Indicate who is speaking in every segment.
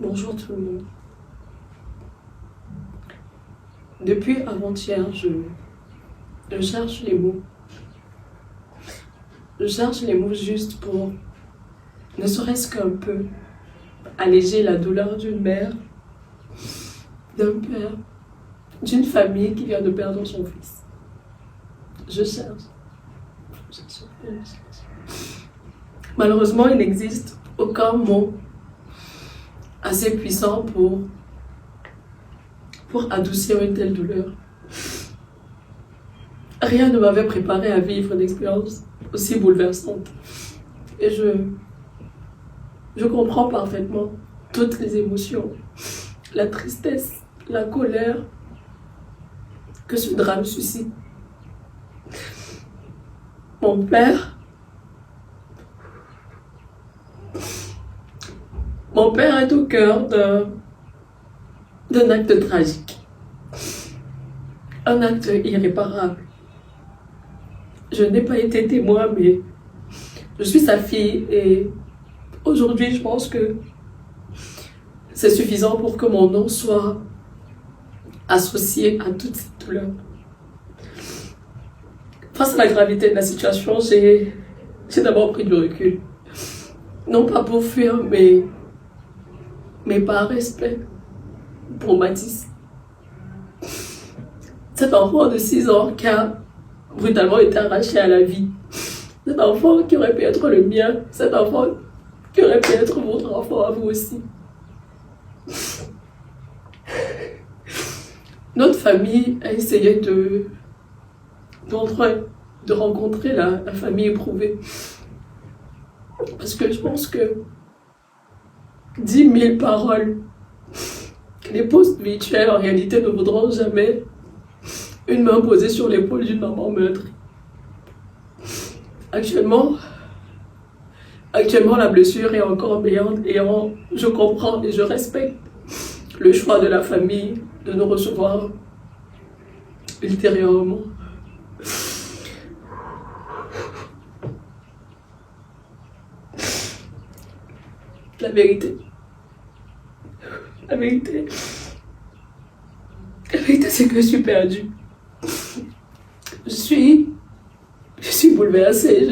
Speaker 1: Bonjour tout le monde. Depuis avant-hier, je cherche les mots. Je cherche les mots justes pour, ne serait-ce qu'un peu, alléger la douleur d'une mère, d'un père, d'une famille qui vient de perdre son fils. Je cherche. Malheureusement, il n'existe aucun mot assez puissant pour adoucir une telle douleur. Rien ne m'avait préparé à vivre une expérience aussi bouleversante. Et je comprends parfaitement toutes les émotions, la tristesse, la colère que ce drame suscite. Mon père est au cœur d'un acte tragique, un acte irréparable. Je n'ai pas été témoin, mais je suis sa fille et aujourd'hui, je pense que c'est suffisant pour que mon nom soit associé à toute cette douleur. Face à la gravité de la situation, j'ai d'abord pris du recul. Non pas pour fuir, mais par respect pour Mathis. Cet enfant de 6 ans qui a brutalement été arraché à la vie. Cet enfant qui aurait pu être le mien. Cet enfant qui aurait pu être votre enfant à vous aussi. Notre famille a essayé de rencontrer la famille éprouvée. Parce que je pense que 10 000 paroles, les posts virtuels en réalité ne vaudront jamais une main posée sur l'épaule d'une maman meurtrie. Actuellement, la blessure est encore béante et je comprends et je respecte le choix de la famille de nous recevoir ultérieurement. La vérité, c'est que je suis perdue. Je suis bouleversée,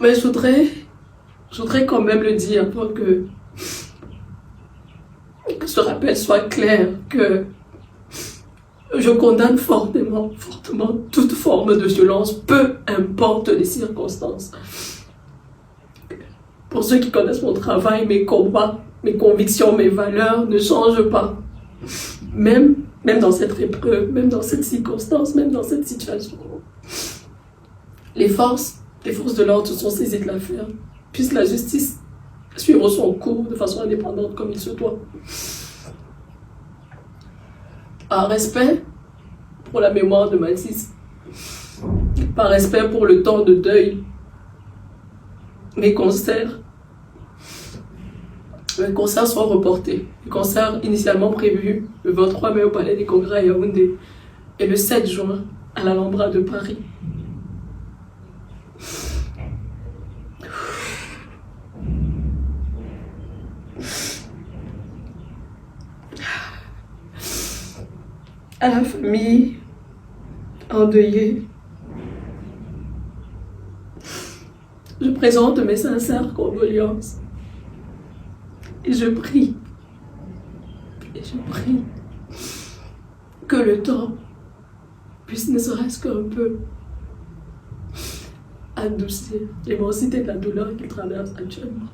Speaker 1: Mais je voudrais quand même le dire pour que ce rappel soit clair, que je condamne fortement toute forme de violence, peu importe les circonstances. Pour ceux qui connaissent mon travail, mes combats, mes convictions, mes valeurs ne changent pas. Même dans cette épreuve, même dans cette circonstance, même dans cette situation. Les forces de l'ordre se sont saisies de l'affaire. Puisse la justice suivre son cours de façon indépendante comme il se doit. Par respect pour la mémoire de Mathis, par respect pour le temps de deuil, mes concerts sont reportés. Les concerts initialement prévus le 23 mai au Palais des Congrès à Yaoundé et le 7 juin à l'Alhambra de Paris. À la famille endeuillée, je présente mes sincères condoléances et je prie que le temps puisse ne serait-ce qu'un peu adoucir l'immensité de la douleur qu'il traverse actuellement.